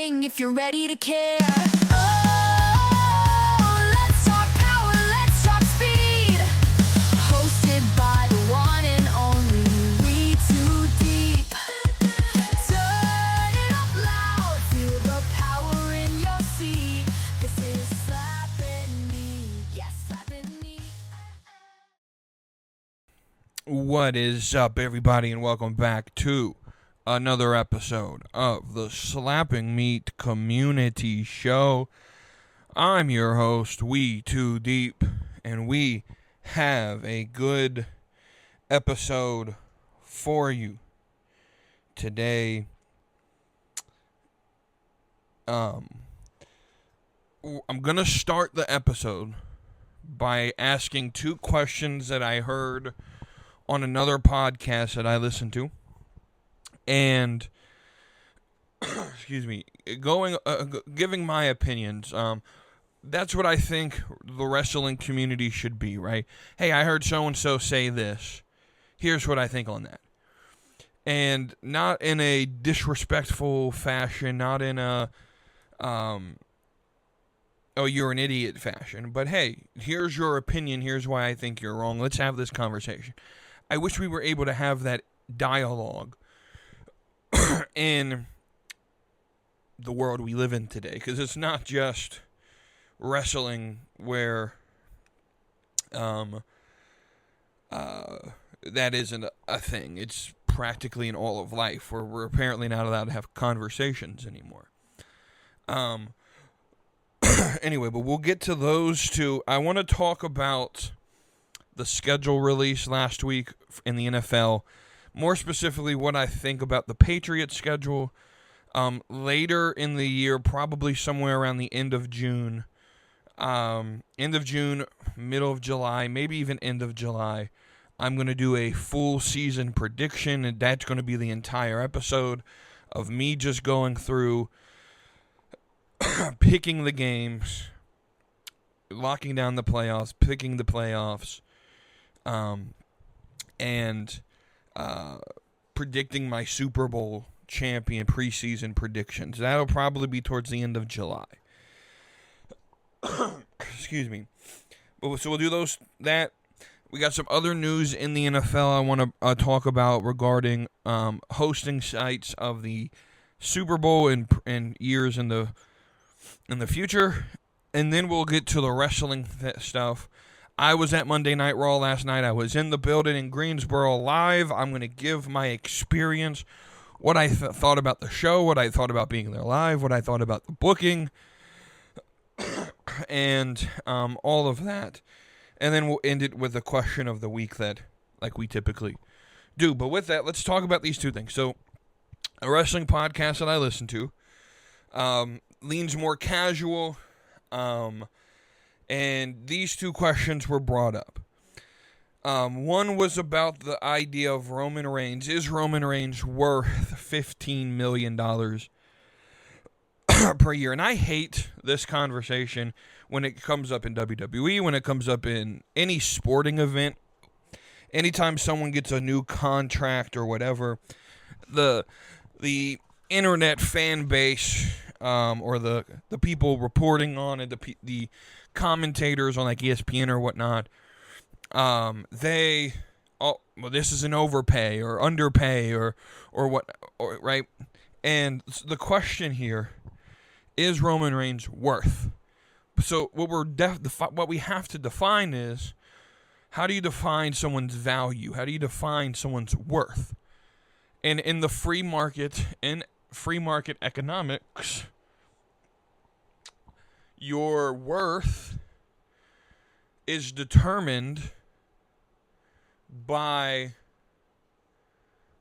ring if you're ready to care. Oh, let's talk power, let's talk speed. Hosted by the one and only We Too Deep. Turn it up loud, feel the power in your seat. This is slapping me, yes, slapping me. What is up, everybody, and welcome back to another episode of the Slapping Meat Community Show. I'm your host, We Too Deep, and we have a good episode for you today. I'm gonna start the episode by asking two questions that I heard on another podcast that I listened to, and excuse me, giving my opinions. That's what I think the wrestling community should be, right? Hey, I heard so and so say this. Here's what I think on that, and not in a disrespectful fashion, not in a oh, you're an idiot fashion, but hey, here's your opinion. Here's why I think you're wrong. Let's have this conversation. I wish we were able to have that dialogue in the world we live in today, because it's not just wrestling where that isn't a thing. It's practically in all of life, where we're apparently not allowed to have conversations anymore. Anyway, but we'll get to those two. I want to talk about the schedule release last week in the NFL. More specifically, what I think about the Patriots schedule. Later in the year, probably somewhere around the end of June, middle of July, maybe even end of July, I'm going to do a full season prediction, and that's going to be the entire episode of me just going through picking the games, locking down the playoffs, picking the playoffs, and predicting my Super Bowl champion preseason predictions. That'll probably be towards the end of July. Excuse me. So we'll do that. We got some other news in the NFL I want to talk about regarding hosting sites of the Super Bowl in years in the future, and then we'll get to the wrestling stuff. I was at Monday Night Raw last night. I was in the building in Greensboro live. I'm going to give my experience, what I thought about the show, what I thought about being there live, what I thought about the booking, and all of that. And then we'll end it with the question of the week that, like we typically do. But with that, let's talk about these two things. So, a wrestling podcast that I listen to leans more casual, and these two questions were brought up. One was about the idea of Roman Reigns. Is Roman Reigns worth $15 million per year? And I hate this conversation when it comes up in WWE, when it comes up in any sporting event. Anytime someone gets a new contract or whatever, the internet fan base, or the people reporting on it, the commentators on like ESPN or whatnot, this is an overpay or underpay or what, right? And the question here is Roman Reigns worth? So what we have to define is, how do you define someone's value? How do you define someone's worth? And in the free market economics, your worth is determined by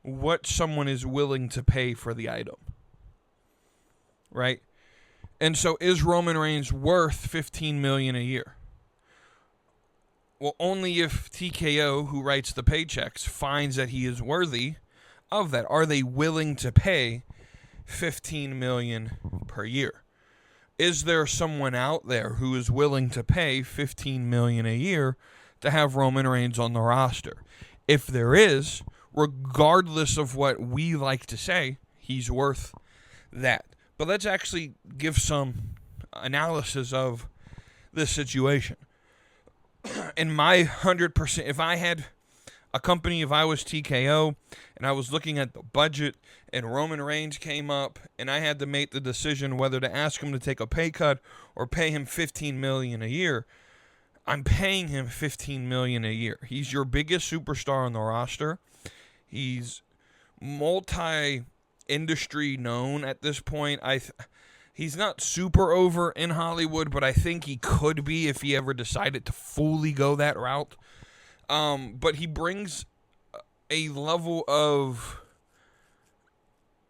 what someone is willing to pay for the item, right? And so, is Roman Reigns worth $15 million a year? Well, only if TKO, who writes the paychecks, finds that he is worthy of that. Are they willing to pay $15 million per year? Is there someone out there who is willing to pay $15 million a year to have Roman Reigns on the roster? If there is, regardless of what we like to say, he's worth that. But let's actually give some analysis of this situation. In my 100%, if I had a company, if I was TKO and I was looking at the budget and Roman Reigns came up and I had to make the decision whether to ask him to take a pay cut or pay him $15 million a year, I'm paying him $15 million a year. He's your biggest superstar on the roster. He's multi-industry known at this point. He's not super over in Hollywood, but I think he could be if he ever decided to fully go that route. But he brings a level of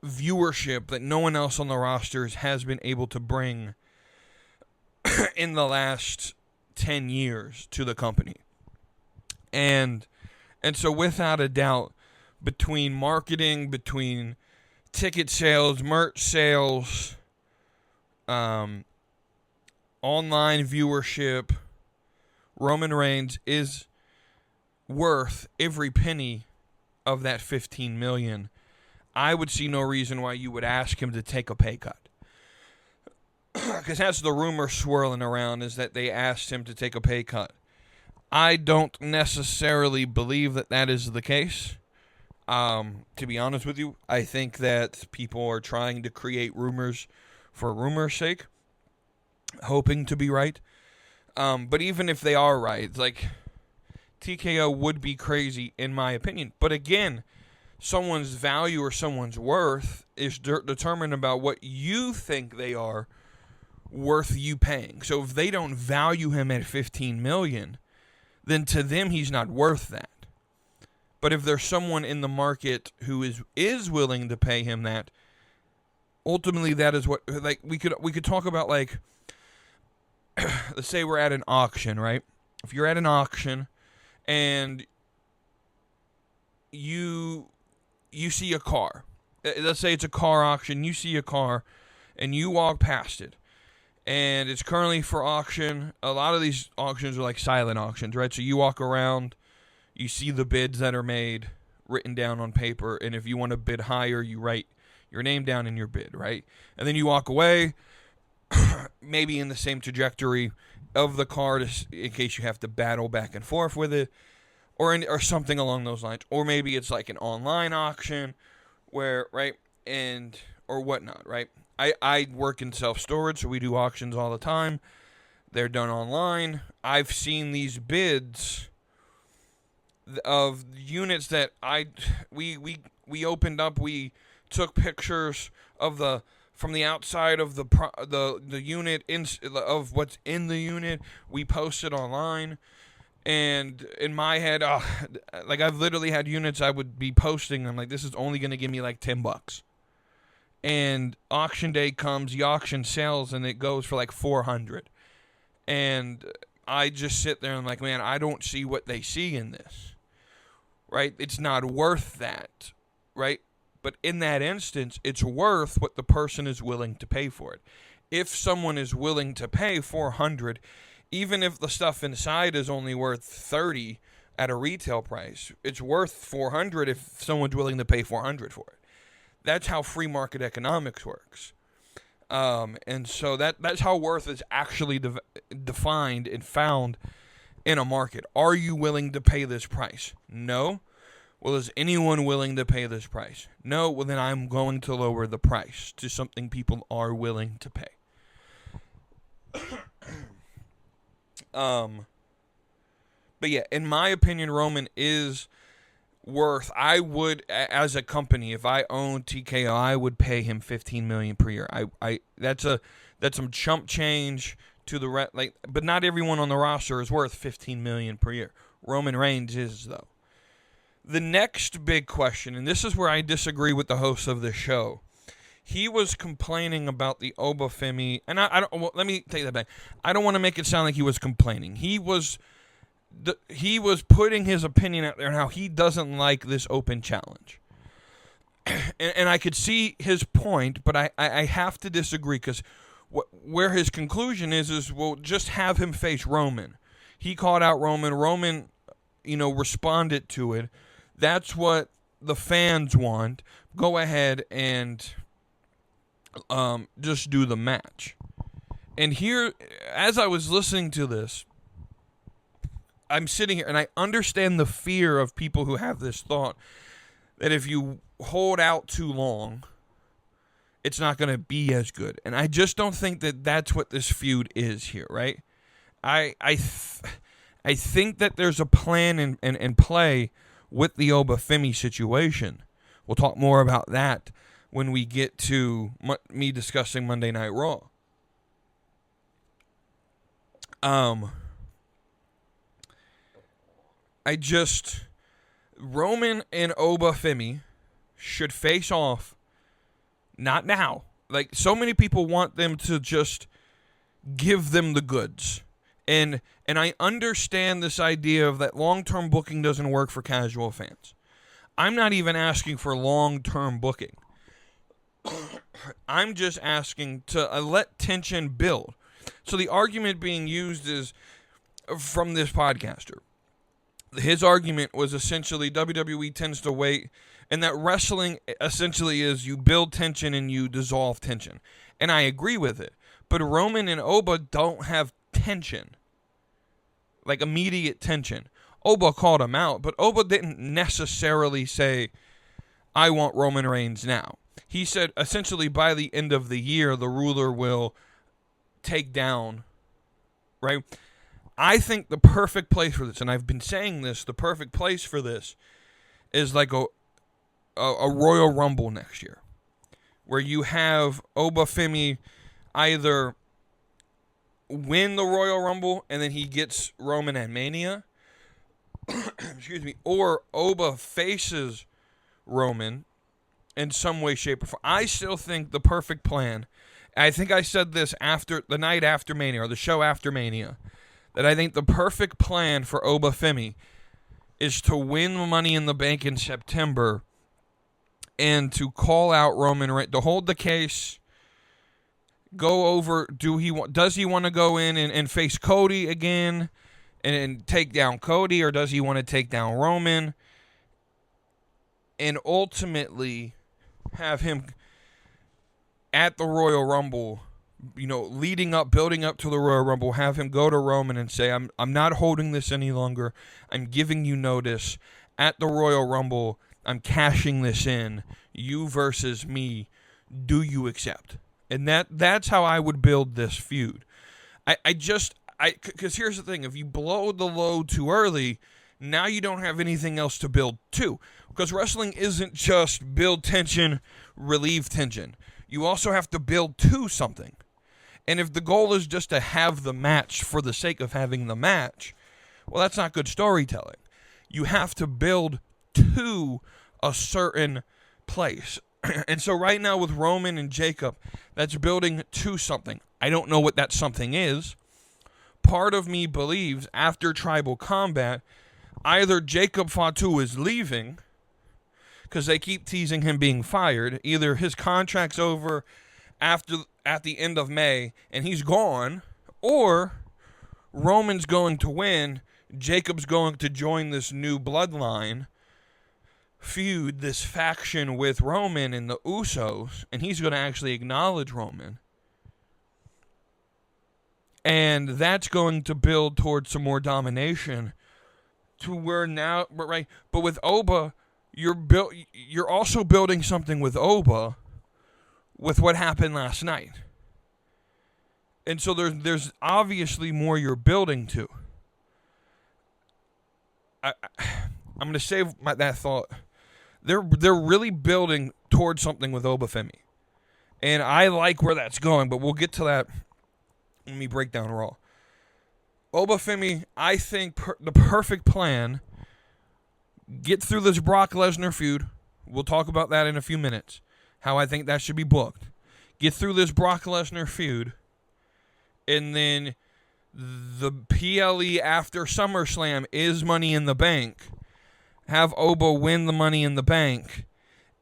viewership that no one else on the rosters has been able to bring in the last 10 years to the company. And so without a doubt, between marketing, between ticket sales, merch sales, online viewership, Roman Reigns is worth every penny of that $15 million. I would see no reason why you would ask him to take a pay cut. Because that's the rumor swirling around, is that they asked him to take a pay cut. I don't necessarily believe that that is the case. To be honest with you, I think that people are trying to create rumors for rumor's sake, hoping to be right. But even if they are right, like, TKO would be crazy in my opinion. But again, someone's value or someone's worth is determined about what you think they are worth you paying. So if they don't value him at $15 million, then to them he's not worth that. But if there's someone in the market who is willing to pay him that, ultimately that is what, like, we could talk about, like, let's say we're at an auction, right? If you're at an auction and you see a car, let's say it's a car auction, you see a car and you walk past it and it's currently for auction. A lot of these auctions are like silent auctions, right? So you walk around, you see the bids that are made written down on paper, and if you want to bid higher, you write your name down in your bid, right? And then you walk away, maybe in the same trajectory of the car in case you have to battle back and forth with it, or something along those lines. Or maybe it's like an online auction where, right, and or whatnot, right? I work in self-storage, so we do auctions all the time. They're done online. I've seen these bids of units that we opened up. We took pictures of from the outside of the unit, of what's in the unit. We posted online, and in my head, like, I've literally had units I would be posting. I'm like, this is only going to give me like $10. And auction day comes, the auction sells, and it goes for like $400. And I just sit there and I'm like, man, I don't see what they see in this, right? It's not worth that, right? But in that instance, it's worth what the person is willing to pay for it. If someone is willing to pay $400, even if the stuff inside is only worth $30 at a retail price, it's worth $400 if someone's willing to pay $400 for it. That's how free market economics works. And so that's how worth is actually defined and found in a market. Are you willing to pay this price? No. Well, is anyone willing to pay this price? No. Well, then I'm going to lower the price to something people are willing to pay. But yeah, in my opinion, Roman is worth. I would, as a company, if I owned TKO, I would pay him $15 million per year. That's some chump change to the but not everyone on the roster is worth $15 million per year. Roman Reigns is, though. The next big question, and this is where I disagree with the host of the show. He was complaining about the Obafemi, and I don't. Well, let me take that back. I don't want to make it sound like he was complaining. He was putting his opinion out there on how he doesn't like this open challenge. And I could see his point, but I have to disagree, because where his conclusion is, well, just have him face Roman. He called out Roman. Roman, responded to it. That's what the fans want. Go ahead and just do the match. And here, as I was listening to this, I'm sitting here and I understand the fear of people who have this thought that if you hold out too long, it's not going to be as good. And I just don't think that that's what this feud is here, right? I think that there's a plan in play with the Oba-Femi situation. We'll talk more about that when we get to me discussing Monday Night Raw. Roman and Oba-Femi should face off, not now. Like, so many people want them to just give them the goods. And I understand this idea of that long-term booking doesn't work for casual fans. I'm not even asking for long-term booking. I'm just asking to let tension build. So the argument being used is from this podcaster. His argument was essentially WWE tends to wait, and that wrestling essentially is you build tension and you dissolve tension. And I agree with it. But Roman and Oba don't have tension, like immediate tension. Oba called him out, but Oba didn't necessarily say, I want Roman Reigns now. He said, essentially, by the end of the year, the ruler will take down, right? I think the perfect place for this, and I've been saying this, the perfect place for this is like a Royal Rumble next year, where you have Oba-Femi either win the Royal Rumble and then he gets Roman at Mania, excuse me, or Oba faces Roman in some way, shape, or form. I still think the perfect plan, I think I said this after the night after Mania, or the show after Mania, that I think the perfect plan for Oba-Femi is to win Money in the Bank in September and to call out Roman Reigns, to hold the case, go over, does he want to go in and face Cody again and take down Cody, or does he want to take down Roman? And ultimately have him at the Royal Rumble, leading up, building up to the Royal Rumble, have him go to Roman and say, I'm not holding this any longer. I'm giving you notice. At the Royal Rumble, I'm cashing this in. You versus me. Do you accept? And that's how I would build this feud. Because here's the thing. If you blow the load too early, now you don't have anything else to build to. Because wrestling isn't just build tension, relieve tension. You also have to build to something. And if the goal is just to have the match for the sake of having the match, well, that's not good storytelling. You have to build to a certain place. And so right now with Roman and Jacob, that's building to something. I don't know what that something is. Part of me believes after Tribal Combat, either Jacob Fatu is leaving, because they keep teasing him being fired. Either his contract's over at the end of May and he's gone, or Roman's going to win. Jacob's going to join this new bloodline feud, this faction with Roman and the Usos, and he's going to actually acknowledge Roman. And that's going to build towards some more domination to where now, right? But with Oba, you're also building something with Oba with what happened last night. And so there's obviously more you're building to. I'm going to save that thought. They're really building towards something with Oba-Femi. And I like where that's going, but we'll get to that when we break down Raw. Oba-Femi, I think the perfect plan, get through this Brock Lesnar feud. We'll talk about that in a few minutes, how I think that should be booked. Get through this Brock Lesnar feud, and then the PLE after SummerSlam is Money in the Bank. Have Oba win the Money in the Bank,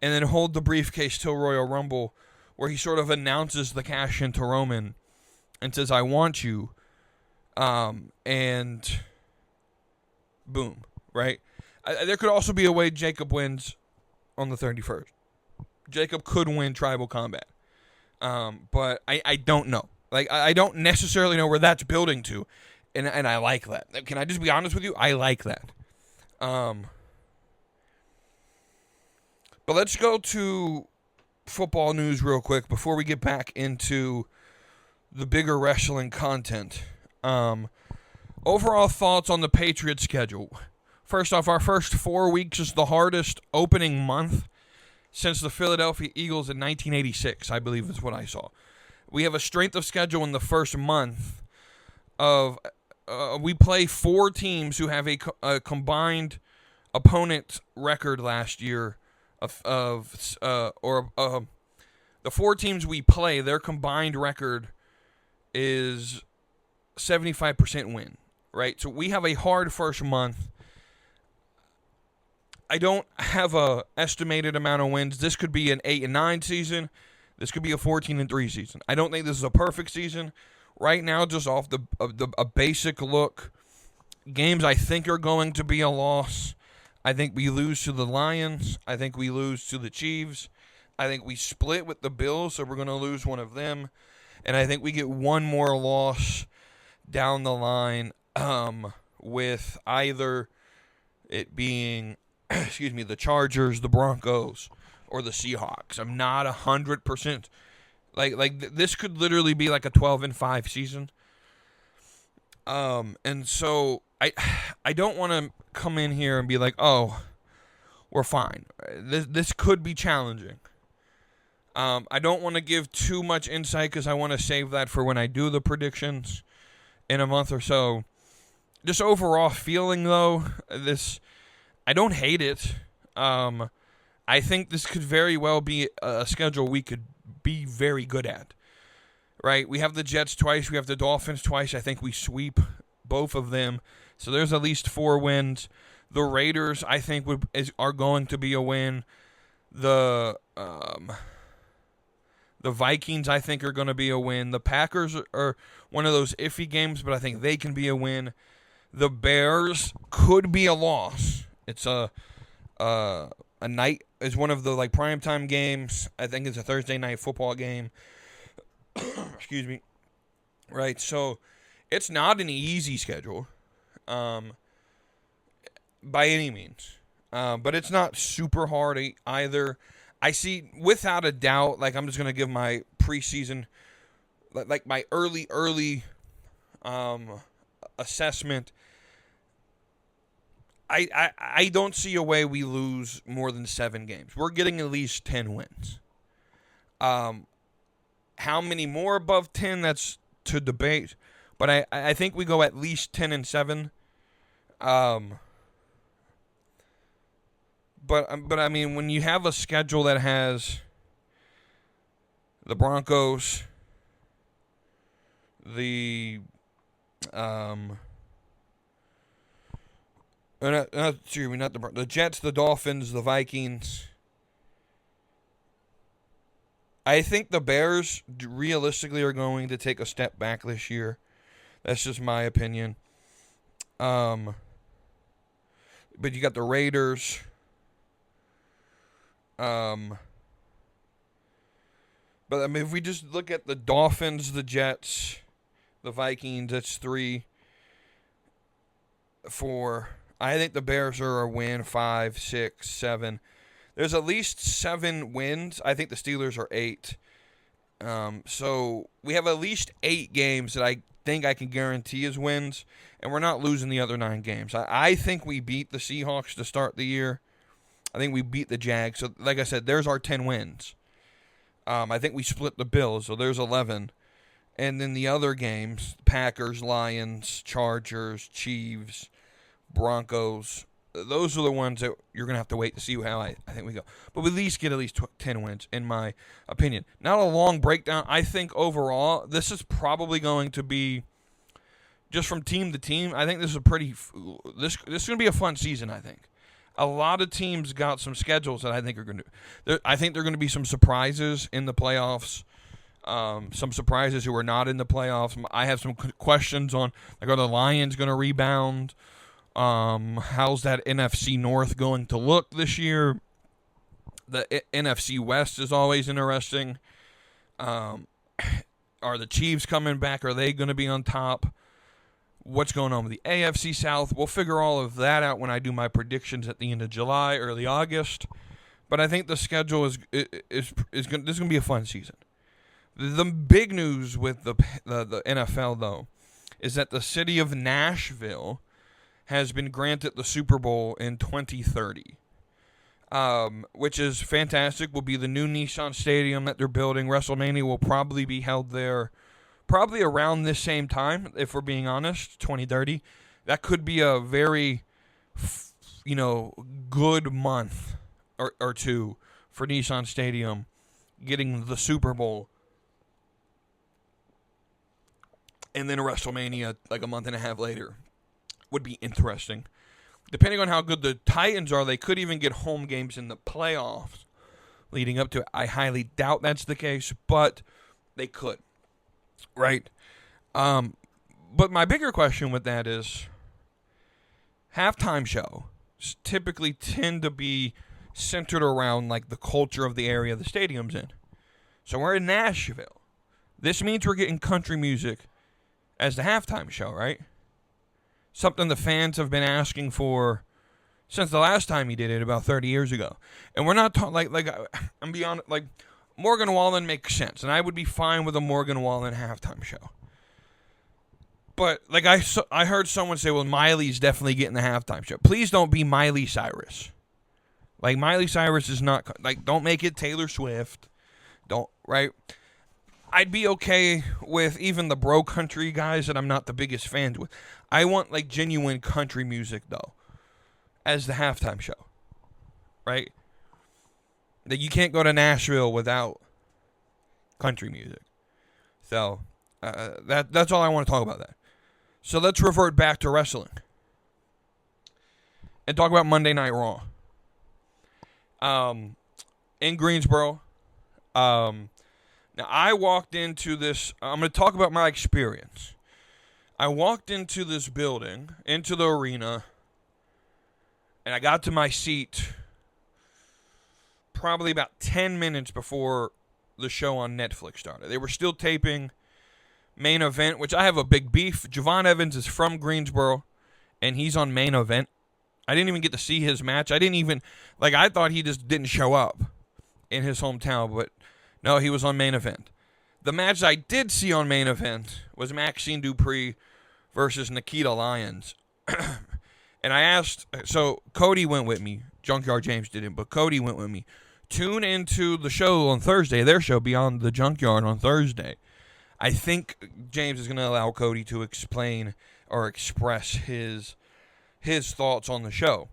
and then hold the briefcase till Royal Rumble, where he sort of announces the cash in to Roman and says, I want you, and boom, right? There could also be a way Jacob wins on the 31st. Jacob could win Tribal Combat. But I don't know. Like, I don't necessarily know where that's building to, and I like that. Can I just be honest with you? I like that. But let's go to football news real quick before we get back into the bigger wrestling content. Overall thoughts on the Patriots schedule. First off, our first 4 weeks is the hardest opening month since the Philadelphia Eagles in 1986, I believe is what I saw. We have a strength of schedule in the first month of we play 4 teams who have a combined opponent record last year the 4 teams we play, their combined record is 75% win, right? So we have a hard first month. I don't have a estimated amount of wins. This could be an 8-9 season. This could be a 14-3 season. I don't think this is a perfect season. Right now, just off a basic look, games I think are going to be a loss. I think we lose to the Lions. I think we lose to the Chiefs. I think we split with the Bills, so we're going to lose one of them. And I think we get one more loss down the line with either it being, the Chargers, the Broncos, or the Seahawks. I'm not 100%. This could literally be like a 12-5 season. And so I don't want to come in here and be like, oh, we're fine. This could be challenging. I don't want to give too much insight because I want to save that for when I do the predictions in a month or so. Just overall feeling, though, I don't hate it. I think this could very well be a schedule we could be very good at. Right? We have the Jets twice. We have the Dolphins twice. I think we sweep both of them. So there's at least 4 wins. The Raiders, I think, are going to be a win. The Vikings, I think, are going to be a win. The Packers are one of those iffy games, but I think they can be a win. The Bears could be a loss. It's a night. It's one of the primetime games. I think it's a Thursday night football game. Excuse me. Right, so it's not an easy schedule, by any means. But it's not super hard either. I see, without a doubt, I'm just going to give my preseason, my early assessment. I don't see a way we lose more than 7 games. We're getting at least 10 wins. How many more above 10, that's to debate. But I think we go at least 10-7. But I mean, when you have a schedule that has the Broncos, the the Jets, the Dolphins, the Vikings. I think the Bears realistically are going to take a step back this year. That's just my opinion. But you got the Raiders. But I mean, if we just look at the Dolphins, the Jets, the Vikings, that's 3, 4. I think the Bears are a win, 5, 6, 7. There's at least 7 wins. I think the Steelers are 8. So we have at least 8 games that I think I can guarantee as wins, and we're not losing the other 9 games. I think we beat the Seahawks to start the year. I think we beat the Jags. So, like I said, there's our 10 wins. I think we split the Bills, so there's 11. And then the other games, Packers, Lions, Chargers, Chiefs, Broncos, those are the ones that you're going to have to wait to see how I think we go. But we at least get 10 wins, in my opinion. Not a long breakdown. I think overall, this is probably going to be, just from team to team, I think this is this is going to be a fun season, I think. A lot of teams got some schedules that I think are going to, I think there are going to be some surprises in the playoffs. Some surprises who are not in the playoffs. I have some questions on, are the Lions going to rebound? How's that NFC North going to look this year? The NFC West is always interesting. Are the Chiefs coming back? Are they going to be on top? What's going on with the AFC South? We'll figure all of that out when I do my predictions at the end of July, early August. But I think the schedule is going. This is going to be a fun season. The big news with the NFL though is that the city of Nashville has been granted the Super Bowl in 2030, which is fantastic. Will be the new Nissan Stadium that they're building. WrestleMania will probably be held there, probably around this same time, if we're being honest, 2030. That could be a very, good month or two for Nissan Stadium getting the Super Bowl. And then WrestleMania like a month and a half later would be interesting. Depending on how good the Titans are, they could even get home games in the playoffs leading up to it. I highly doubt that's the case, but they could. Right? But my bigger question with that is, halftime shows typically tend to be centered around like the culture of the area the stadium's in. So we're in Nashville. This means we're getting country music as the halftime show, right? Something the fans have been asking for since the last time he did it about 30 years ago. And we're not talking I'm beyond like Morgan Wallen makes sense, and I would be fine with a Morgan Wallen halftime show. But like I heard someone say, well, Miley's definitely getting the halftime show. Please don't be Miley Cyrus. Like Miley Cyrus is not like, don't make it Taylor Swift. Don't, right? I'd be okay with even the bro country guys that I'm not the biggest fans with. I want like genuine country music though as the halftime show, right? That you can't go to Nashville without country music. So that's all I want to talk about that. So let's revert back to wrestling and talk about Monday Night Raw. In Greensboro. Now, I walked into this, I'm going to talk about my experience. I walked into this building, into the arena, and I got to my seat probably about 10 minutes before the show on Netflix started. They were still taping Main Event, which I have a big beef. Javon Evans is from Greensboro, and he's on Main Event. I didn't even get to see his match. I thought he just didn't show up in his hometown, but no, he was on Main Event. The match I did see on Main Event was Maxine Dupree versus Nikita Lyons. And I asked, so Cody went with me. Junkyard James didn't, but Cody went with me. Tune into the show on Thursday, their show, Beyond the Junkyard, on Thursday. I think James is going to allow Cody to explain or express his thoughts on the show.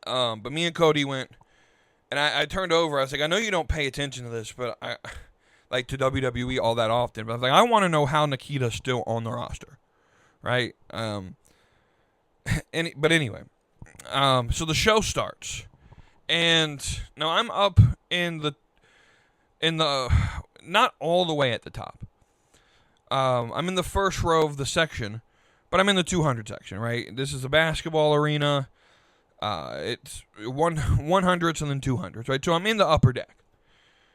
But me and Cody went, and I turned over. I was like, I know you don't pay attention to this, but I like to WWE all that often. But I was like, I want to know how Nikita's still on the roster, right? But anyway, so the show starts, and now I'm up in the not all the way at the top. I'm in the first row of the section, but I'm in the 200 section, right? This is a basketball arena. It's 100s and then 200s, right? So I'm in the upper deck,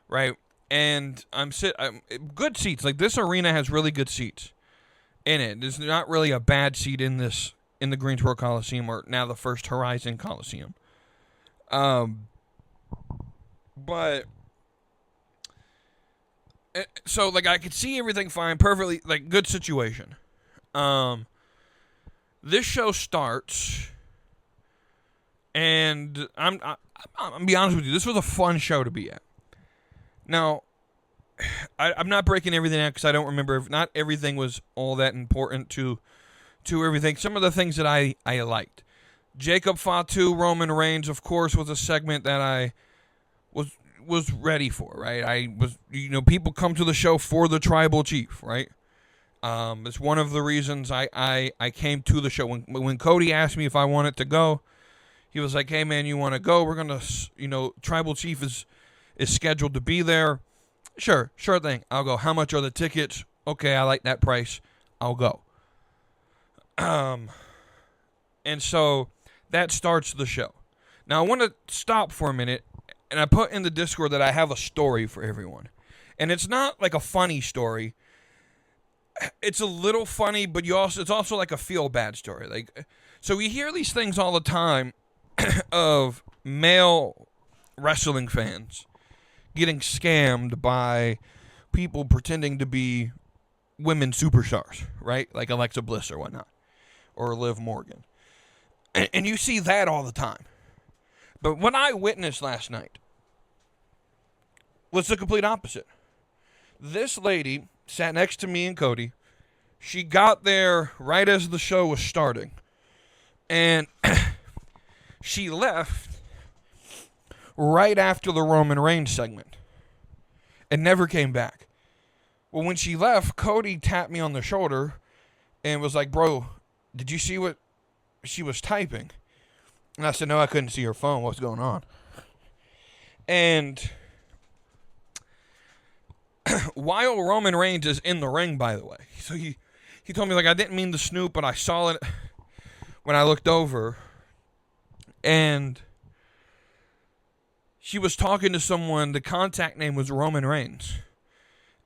right? And I'm good seats. Like, this arena has really good seats in it. There's not really a bad seat in the Greensboro Coliseum, or now the First Horizon Coliseum. But so like I could see everything fine, perfectly, like good situation. This show starts. And I'm be honest with you, this was a fun show to be at. Now, I'm not breaking everything out because I don't remember. Not everything was all that important to everything. Some of the things that I liked. Jacob Fatu, Roman Reigns, of course, was a segment that I was ready for, right? I was, people come to the show for the tribal chief, right? It's one of the reasons I came to the show. When Cody asked me if I wanted to go, he was like, hey, man, you want to go? We're going to, Tribal Chief is scheduled to be there. Sure thing. I'll go. How much are the tickets? Okay, I like that price. I'll go. And so that starts the show. Now, I want to stop for a minute, and I put in the Discord that I have a story for everyone. And it's not like a funny story. It's a little funny, but it's also like a feel bad story. Like, so we hear these things all the time of male wrestling fans getting scammed by people pretending to be women superstars, right? Like Alexa Bliss or whatnot, or Liv Morgan. And you see that all the time. But what I witnessed last night was the complete opposite. This lady sat next to me and Cody. She got there right as the show was starting. And she left right after the Roman Reigns segment and never came back. Well, when she left, Cody tapped me on the shoulder and was like, bro, did you see what she was typing? And I said, no, I couldn't see her phone. What's going on? And while Roman Reigns is in the ring, by the way, so he told me, like, I didn't mean to snoop, but I saw it when I looked over. And she was talking to someone. The contact name was Roman Reigns.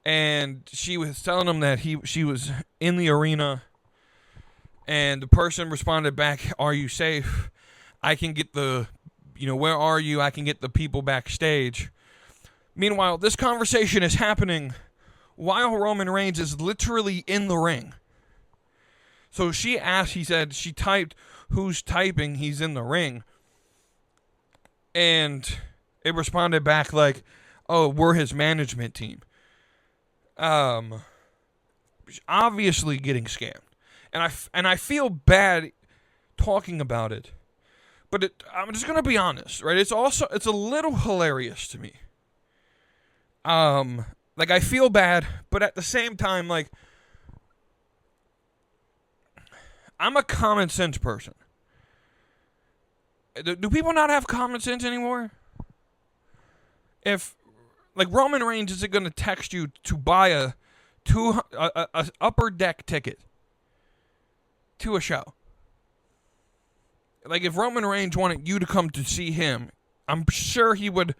And she was telling him that she was in the arena. And the person responded back, are you safe? I can get where are you? I can get the people backstage. Meanwhile, this conversation is happening while Roman Reigns is literally in the ring. So she typed, who's typing? He's in the ring. And it responded back like, oh, we're his management team. Obviously getting scammed. And I feel bad talking about it. But I'm just going to be honest, right? It's a little hilarious to me. Like, I feel bad, but at the same time, like, I'm a common sense person. Do people not have common sense anymore? If, like, Roman Reigns isn't going to text you to buy a upper deck ticket to a show. Like, if Roman Reigns wanted you to come to see him, I'm sure he would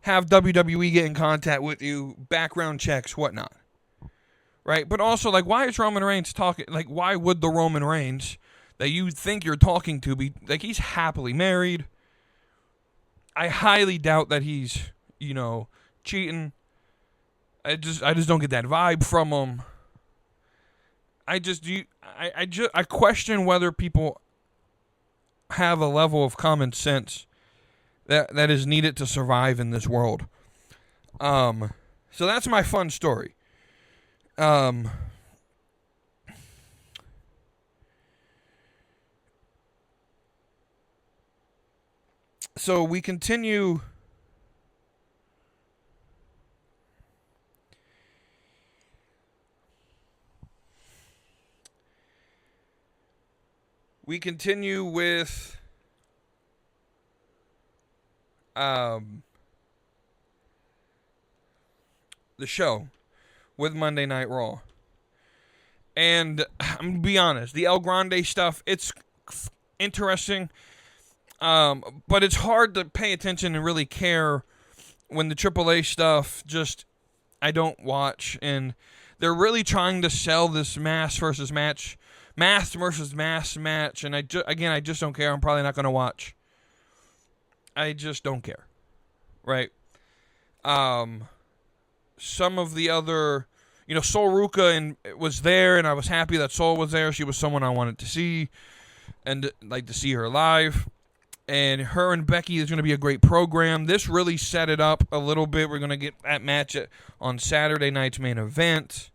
have WWE get in contact with you, background checks, whatnot. Right? But also, like, why is Roman Reigns talking? Like, why would the Roman Reigns that you think you're talking to be, like, he's happily married. I highly doubt that he's, cheating. I just don't get that vibe from him. I question whether people have a level of common sense that is needed to survive in this world. So that's my fun story. So we continue. We continue with the show with Monday Night Raw. And I'm going to be honest, the El Grande stuff, it's interesting, but it's hard to pay attention and really care when the AAA stuff I don't watch. And they're really trying to sell this mass versus mass match, and I just don't care. I'm probably not going to watch. I just don't care, right? Some of the other, Sol Ruka was there, and I was happy that Sol was there. She was someone I wanted to see, and like to see her live. And her and Becky is going to be a great program. This really set it up a little bit. We're going to get that match on Saturday night's main event.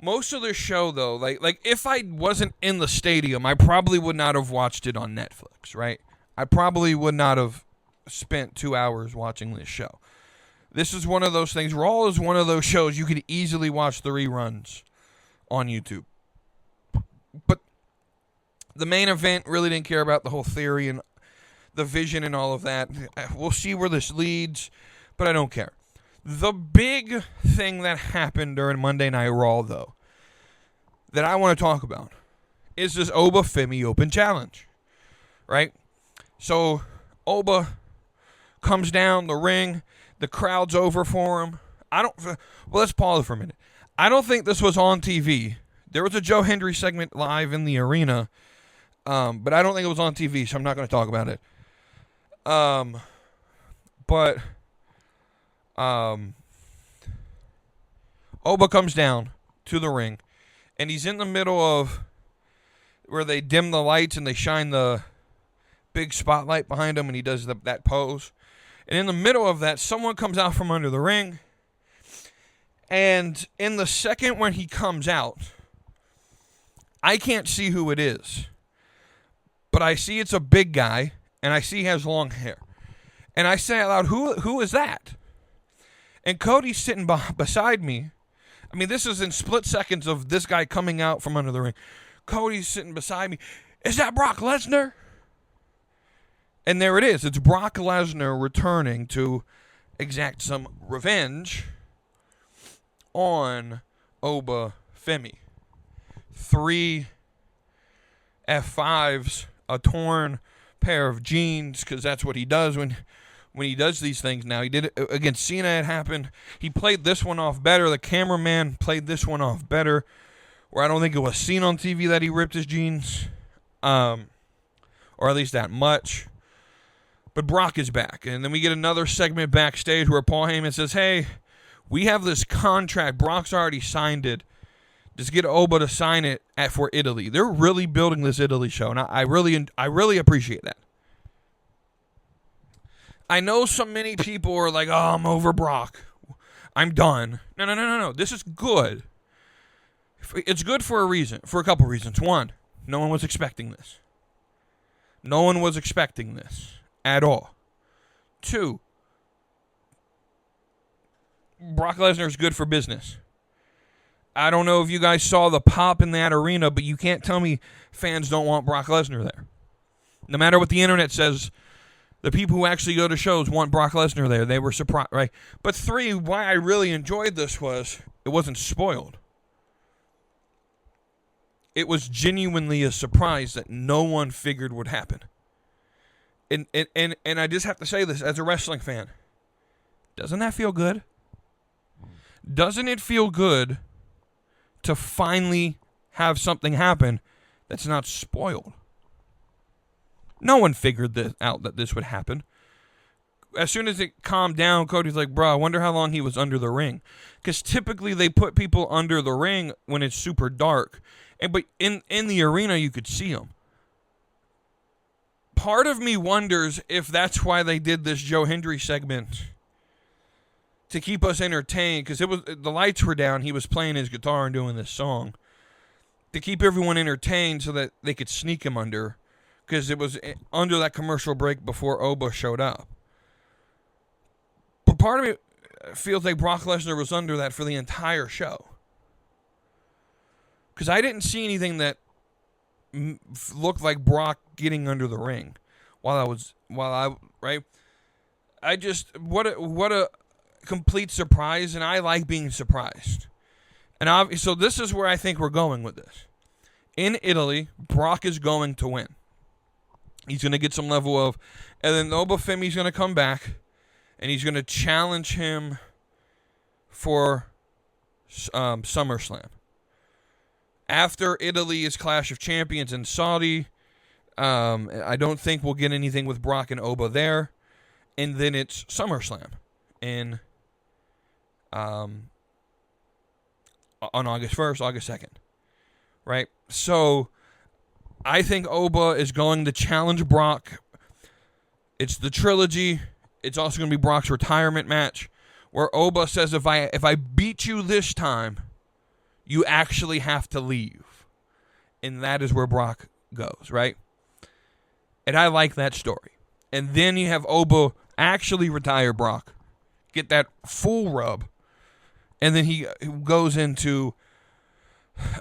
Most of the show, though, like if I wasn't in the stadium, I probably would not have watched it on Netflix, right? I probably would not have spent 2 hours watching this show. This is one of those things. Raw is one of those shows you could easily watch the reruns on YouTube. But the main event really didn't care about the whole theory and the vision and all of that. We'll see where this leads, but I don't care. The big thing that happened during Monday Night Raw, though, that I want to talk about is this Oba Femi Open Challenge, right? So, Oba comes down the ring. The crowd's over for him. Well, let's pause for a minute. I don't think this was on TV. There was a Joe Hendry segment live in the arena, but I don't think it was on TV, so I'm not going to talk about it. But Oba comes down to the ring, and he's in the middle of where they dim the lights and they shine the big spotlight behind him, and he does that pose. And in the middle of that, someone comes out from under the ring, and in the second when he comes out, I can't see who it is, but I see it's a big guy, and I see he has long hair. And I say out loud, who is that? And Cody's sitting beside me. I mean, this is in split seconds of this guy coming out from under the ring. Cody's sitting beside me. Is that Brock Lesnar? And there it is. It's Brock Lesnar returning to exact some revenge on Oba Femi. 3 F5s, a torn pair of jeans, because that's what he does when he does these things now. He did it against Cena, it happened. He played this one off better. The cameraman played this one off better, where I don't think it was seen on TV that he ripped his jeans, or at least that much. But Brock is back. And then we get another segment backstage where Paul Heyman says, hey, we have this contract. Brock's already signed it. Just get Oba to sign it for Italy. They're really building this Italy show, and I really appreciate that. I know so many people are like, oh, I'm over Brock. I'm done. No. This is good. It's good for a reason, for a couple reasons. One, no one was expecting this. No one was expecting this at all. Two, Brock Lesnar is good for business. I don't know if you guys saw the pop in that arena, but you can't tell me fans don't want Brock Lesnar there. No matter what the internet says, the people who actually go to shows want Brock Lesnar there. They were surprised, right? But three, why I really enjoyed this was it wasn't spoiled. It was genuinely a surprise that no one figured would happen. And I just have to say this as a wrestling fan. Doesn't that feel good? Doesn't it feel good to finally have something happen that's not spoiled? No one figured this out that this would happen. As soon as it calmed down, Cody's like, bro, I wonder how long he was under the ring. Because typically they put people under the ring when it's super dark. But in the arena, you could see them. Part of me wonders if that's why they did this Joe Hendry segment, to keep us entertained, because the lights were down. He was playing his guitar and doing this song to keep everyone entertained so that they could sneak him under, because it was under that commercial break before Oba showed up. But part of me feels like Brock Lesnar was under that for the entire show, because I didn't see anything that looked like Brock getting under the ring right. I just what a complete surprise, and I like being surprised. And so this is where I think we're going with this. In Italy, Brock is going to win. He's going to get some level of, and then Oba Femi's going to come back, and he's going to challenge him for SummerSlam. After Italy is Clash of Champions in Saudi, I don't think we'll get anything with Brock and Oba there. And then it's SummerSlam on August 1st, August 2nd. Right? So I think Oba is going to challenge Brock. It's the trilogy. It's also going to be Brock's retirement match, where Oba says, if I beat you this time, you actually have to leave. And that is where Brock goes, right? And I like that story. And then you have Oba actually retire Brock, get that full rub, and then he goes into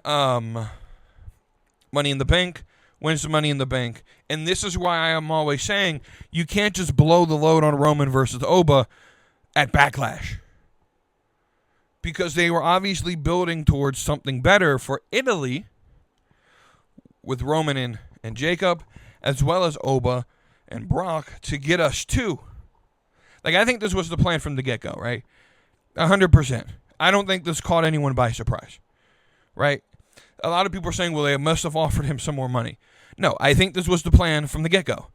Money in the Bank, wins the Money in the Bank. And this is why I am always saying you can't just blow the load on Roman versus Oba at Backlash, because they were obviously building towards something better for Italy with Roman and Jacob, as well as Oba and Brock, to get us to Like, I think this was the plan from the get-go, right? 100%. I don't think this caught anyone by surprise, right? A lot of people are saying, well, they must have offered him some more money. No, I think this was the plan from the get-go.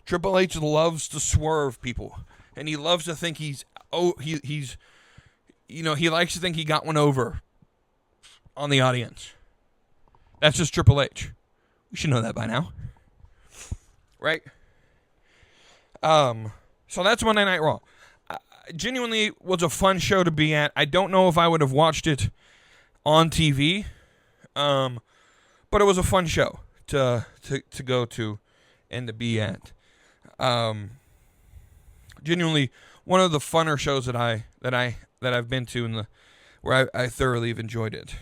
Triple H loves to swerve people, and he loves to think he likes to think he got one over on the audience. That's just Triple H. You should know that by now, right? So that's Monday Night Raw. Genuinely was a fun show to be at. I don't know if I would have watched it on TV, but it was a fun show to go to and to be at. Genuinely one of the funner shows that I've been to where I thoroughly have enjoyed it.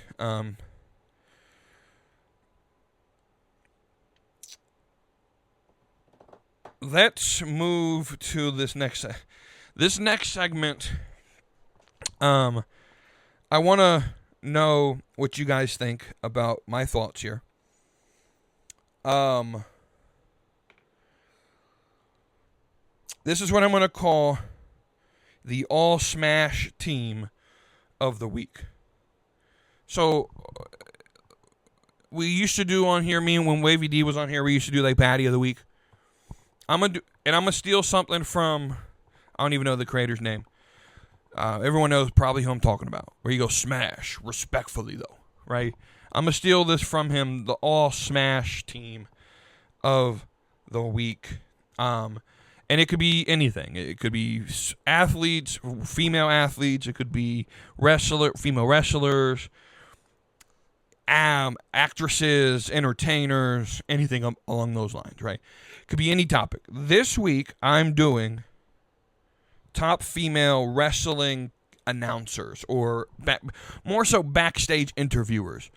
Let's move to this next segment. I want to know what you guys think about my thoughts here. This is what I'm going to call the All Smash Team of the Week. So, we used to do on here, when Wavy D was on here, we used to do like Baddie of the Week. I'm gonna steal something from, I don't even know the creator's name. Everyone knows probably who I'm talking about. Where you go smash, respectfully though, right? I'm gonna steal this from him, the All Smash Team of the Week. And it could be anything. It could be athletes, female athletes. It could be female wrestlers, actresses, entertainers, anything along those lines, right? Could be any topic. This week, I'm doing top female wrestling announcers, or more so backstage interviewers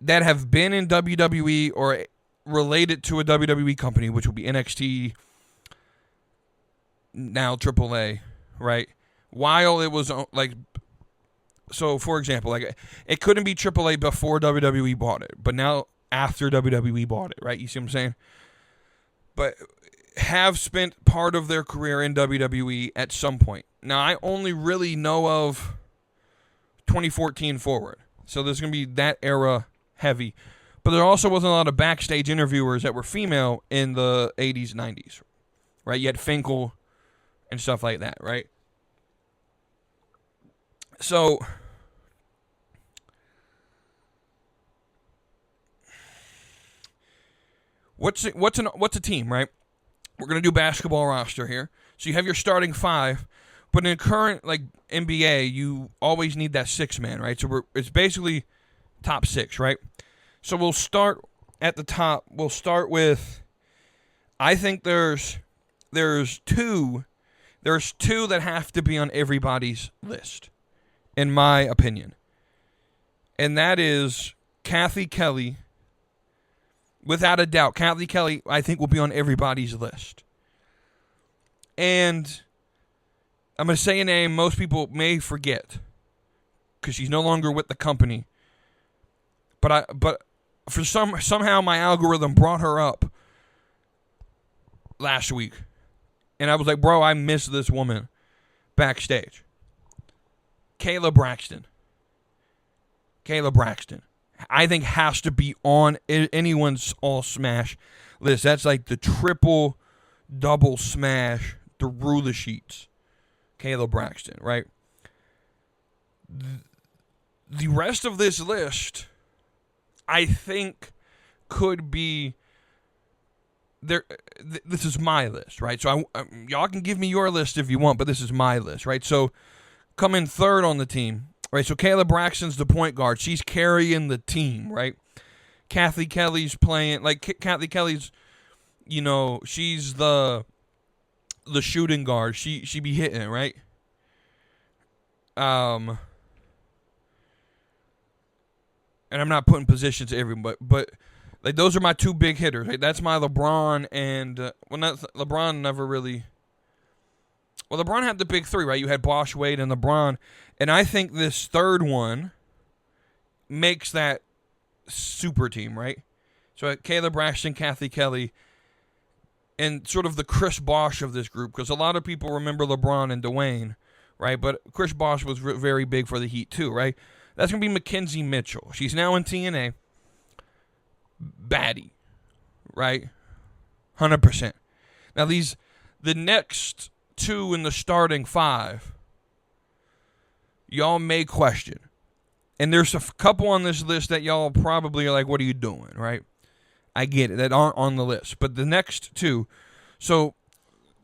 that have been in WWE or related to a WWE company, which will be NXT, now AAA, right? While it was like, so for example, like it couldn't be AAA before WWE bought it, but now after WWE bought it, right? You see what I'm saying? But have spent part of their career in WWE at some point. Now, I only really know of 2014 forward. So there's going to be that era heavy. But there also wasn't a lot of backstage interviewers that were female in the 80s, 90s. Right? You had Finkel and stuff like that, right? So what's a team, right? We're going to do basketball roster here. So you have your starting five, but in current like NBA, you always need that six man, right? So it's basically top six, right? So we'll start at the top. We'll start with, I think there's two that have to be on everybody's list, in my opinion. And that is Kathy Kelly. Without a doubt, Kathy Kelly, I think, will be on everybody's list. And I'm going to say a name most people may forget because she's no longer with the company. But for somehow my algorithm brought her up last week. And I was like, bro, I miss this woman backstage. Kayla Braxton. I think has to be on anyone's all smash list. That's like the triple, double smash through the sheets. Kayla Braxton, right? The rest of this list, I think, could be there. This is my list, right? So y'all can give me your list if you want, but this is my list, right? So come in third on the team. Right, so Kayla Braxton's the point guard. She's carrying the team, right? Kathy Kelly's playing, like Kathy Kelly's, she's the shooting guard. She be hitting it, right? And I'm not putting positions to everyone, but like those are my two big hitters. Right? That's my LeBron and LeBron never really. Well, LeBron had the big three, right? You had Bosh, Wade, and LeBron. And I think this third one makes that super team, right? So Kayla Braxton, Kathy Kelly, and sort of the Chris Bosh of this group, because a lot of people remember LeBron and Dwayne, right? But Chris Bosh was very big for the Heat too, right? That's going to be McKenzie Mitchell. She's now in TNA. Baddie, right? 100%. Now the next two in the starting five, y'all may question. And there's a couple on this list that y'all probably are like, what are you doing, right? I get it, that aren't on the list. But the next two, so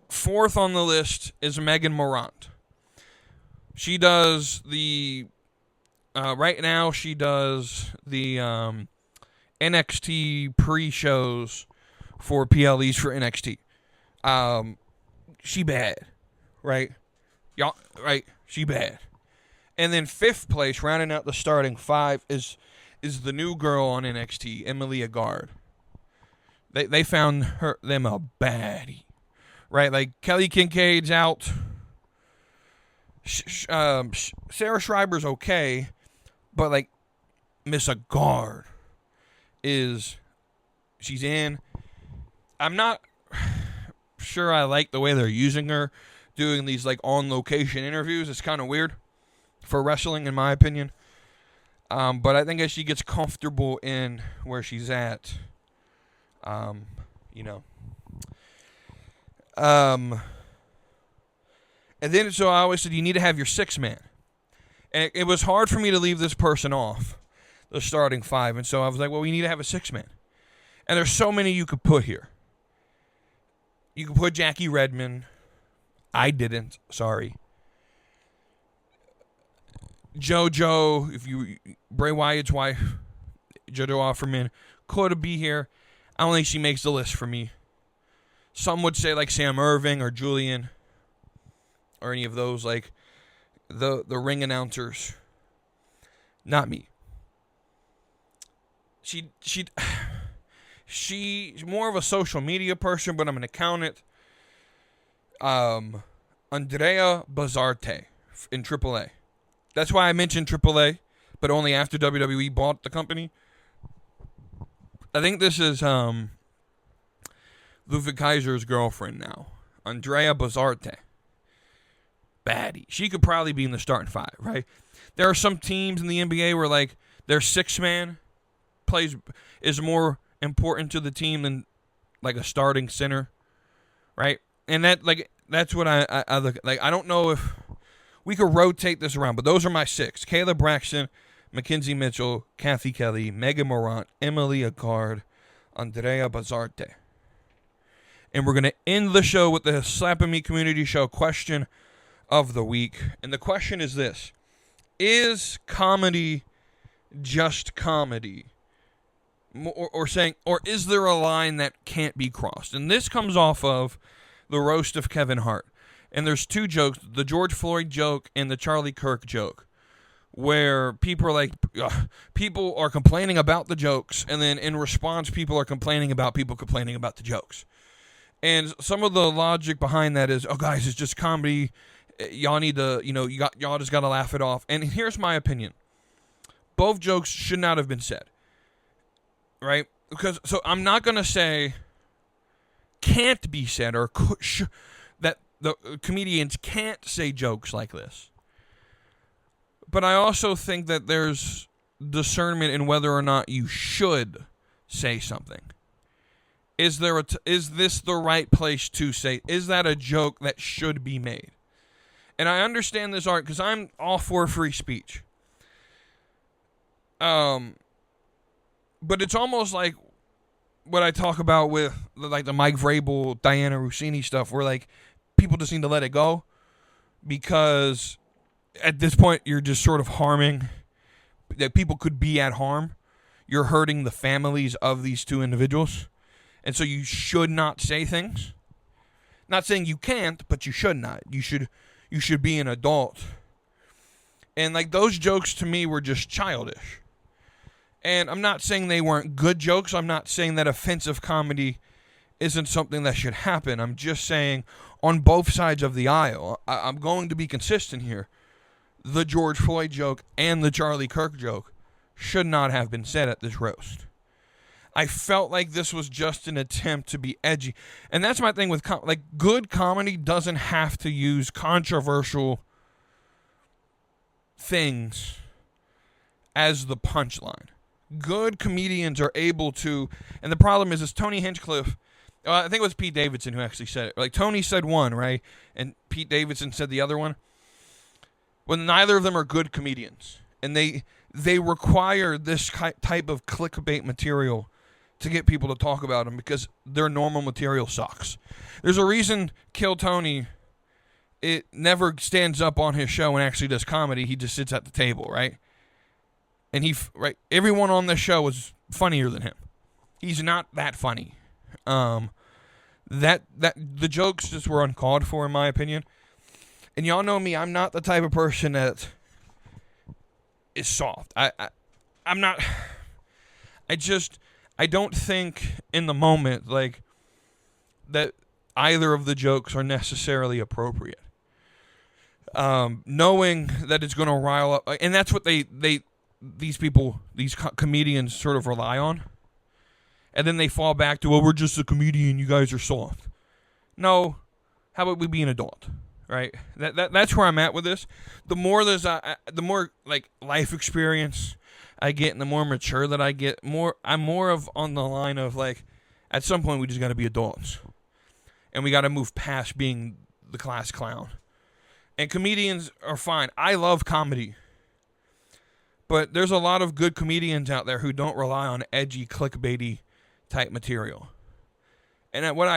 fourth on the list is Megan Morant. She does the, right now she does the NXT pre-shows for PLEs for NXT. She bad, right? Y'all, right? She bad. And then fifth place, rounding out the starting five, is the new girl on NXT, Emily Agard. They found them a baddie, right? Like Kelly Kincaid's out. Sarah Schreiber's okay, but like Miss Agard she's in. I'm not sure I like the way they're using her, doing these like on location interviews. It's kind of weird for wrestling, in my opinion. But I think as she gets comfortable in where she's at, you know. And then, so I always said, you need to have your six man. And it was hard for me to leave this person off, the starting five. And so I was like, well, we need to have a six man. And there's so many you could put here. You could put Jackie Redmond. I didn't. Sorry. JoJo, Bray Wyatt's wife, JoJo Offerman, could be here. I don't think she makes the list for me. Some would say like Sam Irving or Julian or any of those, like the ring announcers. Not me. She's more of a social media person, but I'm going to count it. Andrea Bazarte in AAA. That's why I mentioned AAA, but only after WWE bought the company. I think this is Ludwig Kaiser's girlfriend now, Andrea Bazarte. Baddie. She could probably be in the starting five, right? There are some teams in the NBA where like their six-man is more important to the team than like a starting center, right? And that's what I look at. Like, I don't know if we could rotate this around, but those are my six: Kayla Braxton, McKenzie Mitchell, Kathy Kelly, Megan Morant, Emily Agard, Andrea Bazarte. And we're going to end the show with the Slapping Me Community Show question of the week. And the question is this: is comedy just comedy? Or is there a line that can't be crossed? And this comes off of the roast of Kevin Hart. And there's two jokes, the George Floyd joke and the Charlie Kirk joke, where people are like, people are complaining about the jokes, and then in response, people are complaining about people complaining about the jokes. And some of the logic behind that is, oh, guys, it's just comedy. Y'all need to, y'all just got to laugh it off. And here's my opinion. Both jokes should not have been said. Right? So I'm not going to say can't be said or that the comedians can't say jokes like this. But I also think that there's discernment in whether or not you should say something. Is this the right place to say? Is that a joke that should be made? And I understand this art because I'm all for free speech. But it's almost like what I talk about with like the Mike Vrabel, Diana Rossini stuff, where like people just need to let it go because at this point you're just sort of harming that people could be at harm. You're hurting the families of these two individuals, and so you should not say things. Not saying you can't, but you should not. You should be an adult. And like those jokes to me were just childish. And I'm not saying they weren't good jokes. I'm not saying that offensive comedy isn't something that should happen. I'm just saying on both sides of the aisle, I'm going to be consistent here. The George Floyd joke and the Charlie Kirk joke should not have been said at this roast. I felt like this was just an attempt to be edgy. And that's my thing with good comedy doesn't have to use controversial things as the punchline. Good comedians are able to, and the problem is Tony Hinchcliffe, I think it was Pete Davidson who actually said it. Like, Tony said one, right? And Pete Davidson said the other one. Well, neither of them are good comedians. And they require this type of clickbait material to get people to talk about them because their normal material sucks. There's a reason Kill Tony, it never stands up on his show and actually does comedy. He just sits at the table, right? And everyone on the show is funnier than him. He's not that funny. That the jokes just were uncalled for, in my opinion. And y'all know me, I'm not the type of person that is soft. I'm not. I don't think in the moment like that either of the jokes are necessarily appropriate. Knowing that it's going to rile up, and that's what these comedians sort of rely on. And then they fall back to, well, we're just a comedian, you guys are soft. No, how about we be an adult, right? That's where I'm at with this. The more like life experience I get, and the more mature that I get, I'm more of on the line of like, at some point we just got to be adults, and we got to move past being the class clown. And comedians are fine. I love comedy. But there's a lot of good comedians out there who don't rely on edgy, clickbaity type material. And what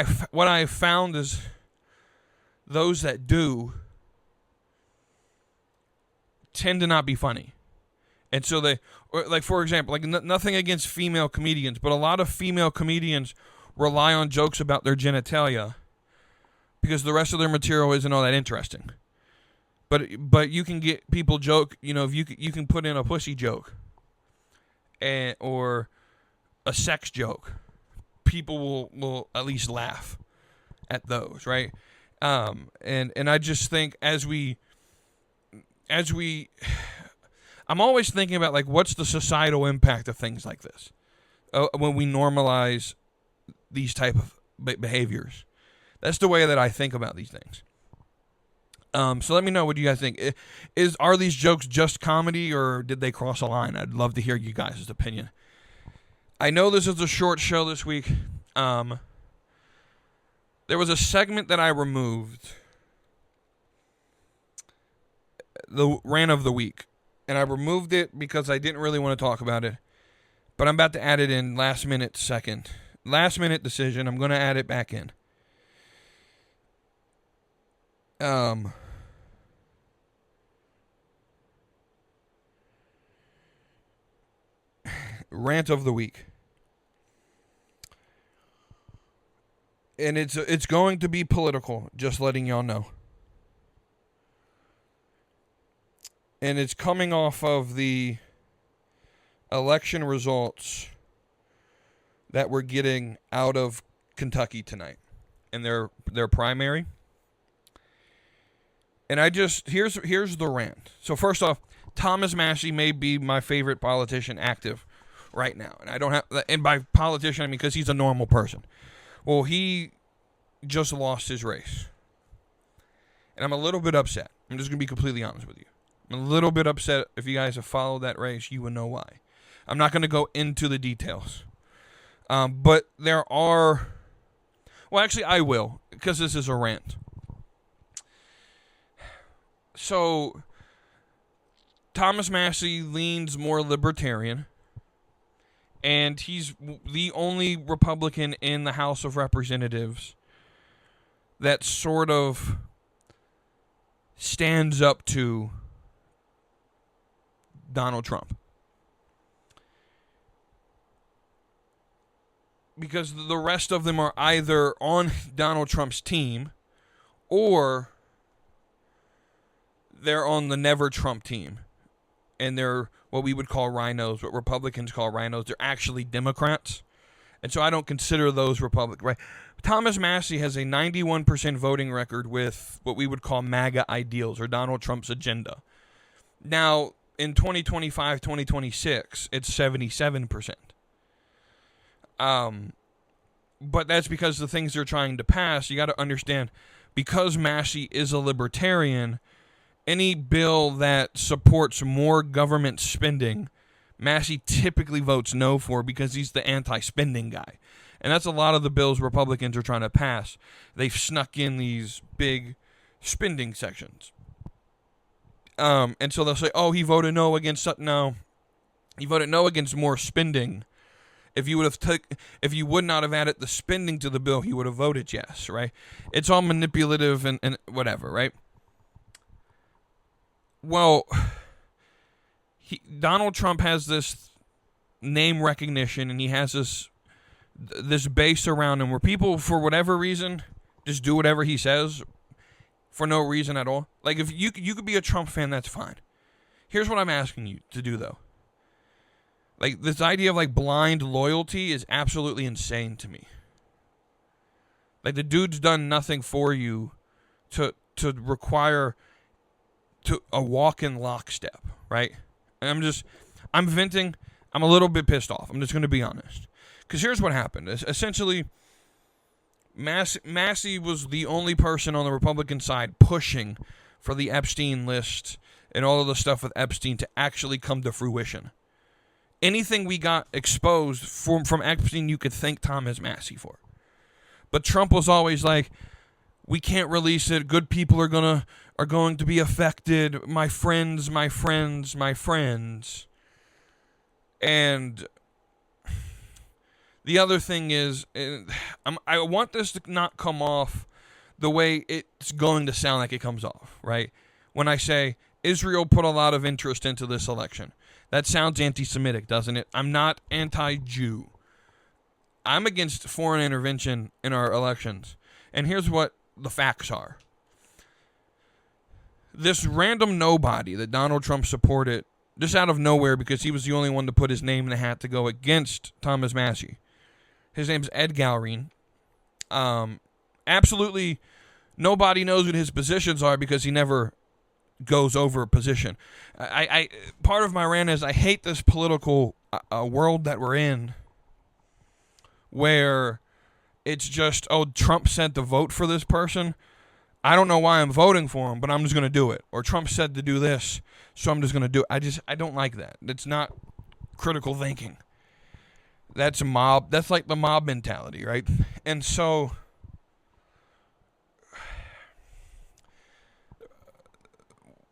I found is those that do tend to not be funny. And so for example, nothing against female comedians, but a lot of female comedians rely on jokes about their genitalia because the rest of their material isn't all that interesting. But you can get people joke, if you can put in a pussy joke or a sex joke, people will at least laugh at those, right? And I just think as we I'm always thinking about like what's the societal impact of things like this when we normalize these type of behaviors. That's the way that I think about these things. So let me know what you guys think. Are these jokes just comedy or did they cross a line? I'd love to hear you guys' opinion. I know this is a short show this week. There was a segment that I removed, the rant of the week, and I removed it because I didn't really want to talk about it, but I'm about to add it in last minute decision. I'm going to add it back in. Rant of the week. And it's going to be political, just letting y'all know. And it's coming off of the election results that we're getting out of Kentucky tonight in their primary. And here's the rant. So first off, Thomas Massie may be my favorite politician active right now. And by politician I mean because he's a normal person. Well, he just lost his race. And I'm a little bit upset. I'm just going to be completely honest with you. I'm a little bit upset. If you guys have followed that race, you would know why. I'm not going to go into the details. But there are... Well, actually, I will, because this is a rant. So, Thomas Massie leans more libertarian, and he's the only Republican in the House of Representatives that sort of stands up to Donald Trump. Because the rest of them are either on Donald Trump's team or they're on the Never Trump team. And they're what we would call rhinos, what Republicans call rhinos. They're actually Democrats. And so I don't consider those Republicans. Right? Thomas Massie has a 91% voting record with what we would call MAGA ideals or Donald Trump's agenda. Now, in 2025, 2026, it's 77%. But that's because the things they're trying to pass, you got to understand, because Massey is a libertarian, any bill that supports more government spending, Massey typically votes no for because he's the anti-spending guy. And that's a lot of the bills Republicans are trying to pass. They've snuck in these big spending sections. And so they'll say, oh, he voted no against something. No, he voted no against more spending. If you would not have added the spending to the bill, he would have voted yes, right? It's all manipulative and whatever, right? Well, Donald Trump has this name recognition, and he has this base around him where people, for whatever reason, just do whatever he says for no reason at all. Like, if you could be a Trump fan, that's fine. Here's what I'm asking you to do, though. Like, this idea of, like, blind loyalty is absolutely insane to me. Like, the dude's done nothing for you to require a walk in lockstep, right? And I'm venting. I'm a little bit pissed off. I'm just going to be honest. Because here's what happened. Essentially, Massey was the only person on the Republican side pushing for the Epstein list and all of the stuff with Epstein to actually come to fruition. Anything we got exposed from Epstein, you could thank Thomas Massey for. But Trump was always like, we can't release it. Good people are going to be affected. My friends, my friends, my friends. And the other thing is, I want this to not come off the way it's going to sound like it comes off, right? When I say Israel put a lot of interest into this election. That sounds anti-Semitic, doesn't it? I'm not anti-Jew. I'm against foreign intervention in our elections. And here's what the facts are. This random nobody that Donald Trump supported, just out of nowhere because he was the only one to put his name in the hat to go against Thomas Massey. His name's Ed Galrine. Absolutely nobody knows what his positions are because he never goes over a position. I part of my rant is I hate this political world that we're in where it's just, oh, Trump said to vote for this person. I don't know why I'm voting for him, but I'm just going to do it. Or Trump said to do this, so I'm just going to do it. I don't like that. It's not critical thinking. That's a mob. That's like the mob mentality, right? And so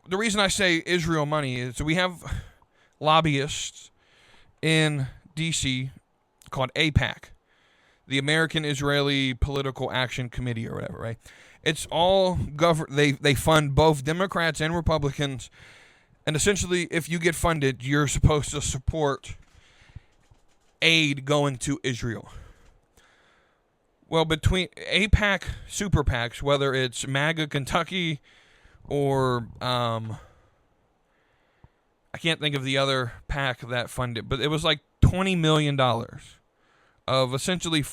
the reason I say Israel money is we have lobbyists in D.C. called AIPAC, the American Israeli Political Action Committee or whatever, right? It's all they fund both Democrats and Republicans, and essentially if you get funded, you're supposed to support aid going to Israel. Well, between AIPAC super PACs, whether it's MAGA Kentucky or I can't think of the other PAC that funded, but it was like $20 million of essentially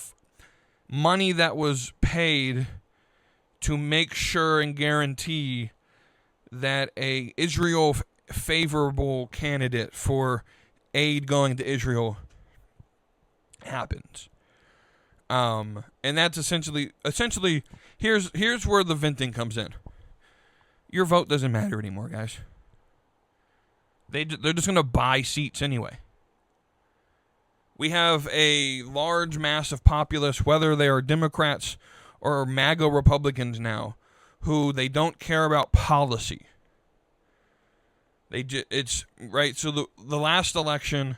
money that was paid to make sure and guarantee that a Israel favorable candidate for aid going to Israel happens. And that's essentially here's where the venting comes in. Your vote doesn't matter anymore, guys. They're just going to buy seats anyway. We have a large mass of populace, whether they are Democrats or MAGA Republicans now, who they don't care about policy. It's right. So the last election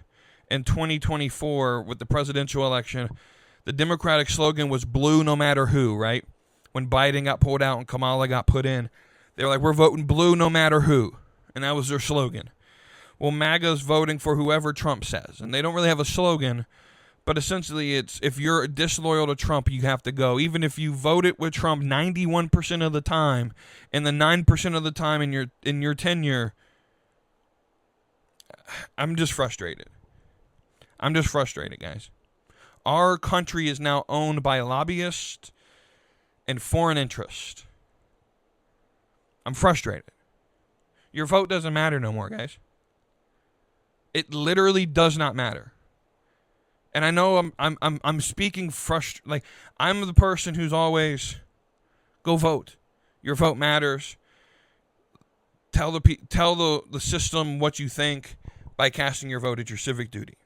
in 2024 with the presidential election, the Democratic slogan was blue no matter who, right? When Biden got pulled out and Kamala got put in, they were like, we're voting blue no matter who. And that was their slogan. Well, MAGA's voting for whoever Trump says. And they don't really have a slogan, but essentially it's if you're disloyal to Trump, you have to go. Even if you voted with Trump 91% of the time, and the 9% of the time in your tenure, I'm just frustrated. I'm just frustrated, guys. Our country is now owned by lobbyists and foreign interests. I'm frustrated. Your vote doesn't matter no more, guys. It literally does not matter. And I know I'm speaking frustrated. Like, I'm the person who's always, go vote. Your vote matters. Tell the system what you think by casting your vote. It's your civic duty.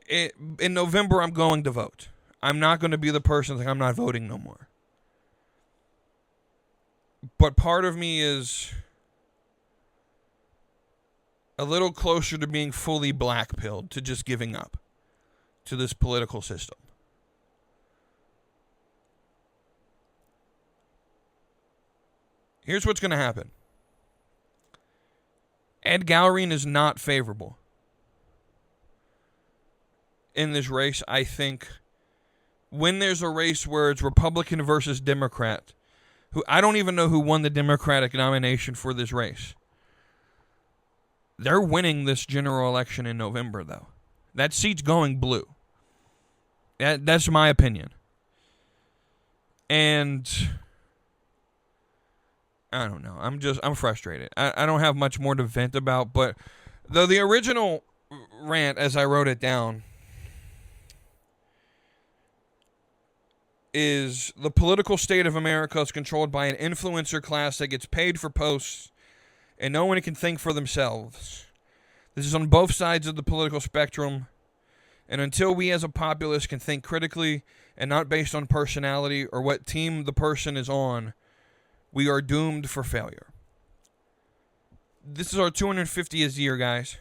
In November, I'm going to vote. I'm not going to be the person like I'm not voting no more. But part of me is a little closer to being fully black-pilled, to just giving up to this political system. Here's what's going to happen. Ed Gallery is not favorable in this race. I think when there's a race where it's Republican versus Democrat, who I don't even know who won the Democratic nomination for this race. They're winning this general election in November, though. That seat's going blue. That's my opinion. And I don't know. I'm frustrated. I don't have much more to vent about, but though the original rant, as I wrote it down, is the political state of America is controlled by an influencer class that gets paid for posts and no one can think for themselves. This is on both sides of the political spectrum, and until we as a populace can think critically and not based on personality or what team the person is on, we are doomed for failure. This is our 250th year, guys.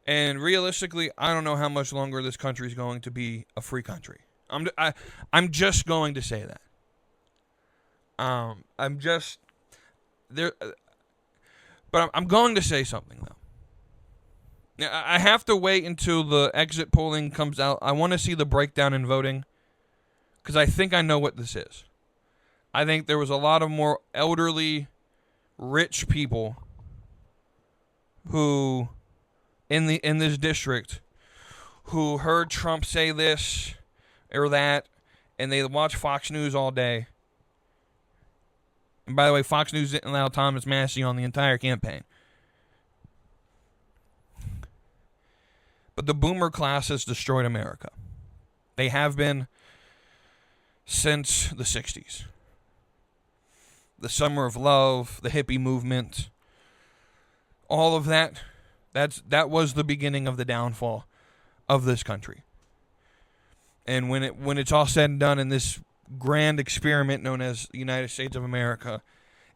And realistically, I don't know how much longer this country is going to be a free country. I'm just going to say that. I'm just there, but I'm going to say something though. Now, I have to wait until the exit polling comes out. I want to see the breakdown in voting because I think I know what this is. I think there was a lot of more elderly, rich people who in this district who heard Trump say this or that, and they watch Fox News all day. And by the way, Fox News didn't allow Thomas Massie on the entire campaign. But the boomer class has destroyed America. They have been since the 60s. The Summer of Love, the hippie movement, all of that, that was the beginning of the downfall of this country. And when it's all said and done, and this grand experiment known as the United States of America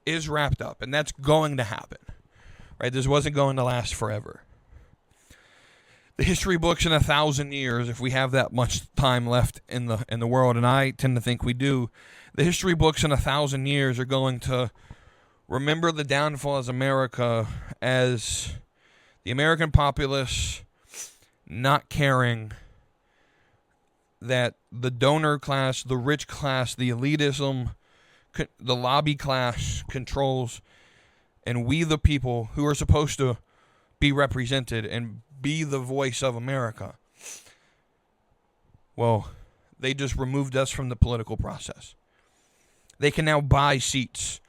is wrapped up, and that's going to happen, right? This wasn't going to last forever. The history books in 1,000 years, if we have that much time left in the world, and I tend to think we do, the history books in 1,000 years are going to remember the downfall of America as the American populace not caring that the donor class, the rich class, the elitism, the lobby class controls, and we the people who are supposed to be represented and be the voice of America, well, they just removed us from the political process. They can now buy seats.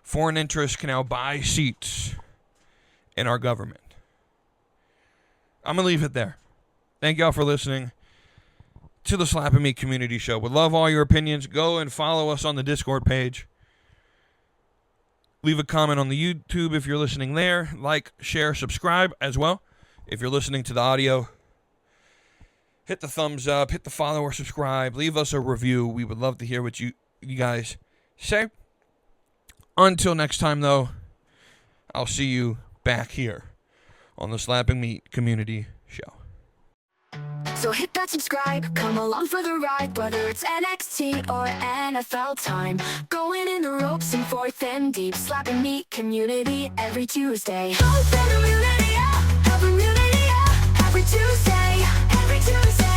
Foreign interests can now buy seats in our government. I'm going to leave it there. Thank y'all for listening to the Slapping Me Community Show. Would love all your opinions. Go and follow us on the Discord page. Leave a comment on the YouTube if you're listening there. Like, share, subscribe as well. If you're listening to the audio, hit the thumbs up, hit the follow or subscribe. Leave us a review. We would love to hear what you guys say. Until next time, though, I'll see you back here on the Slapping Me Community Show. So hit that subscribe, come along for the ride, whether it's NXT or NFL time. Going in the ropes and fourth and deep, Slapping Me Community every Tuesday. Help immunity, every Tuesday, every Tuesday.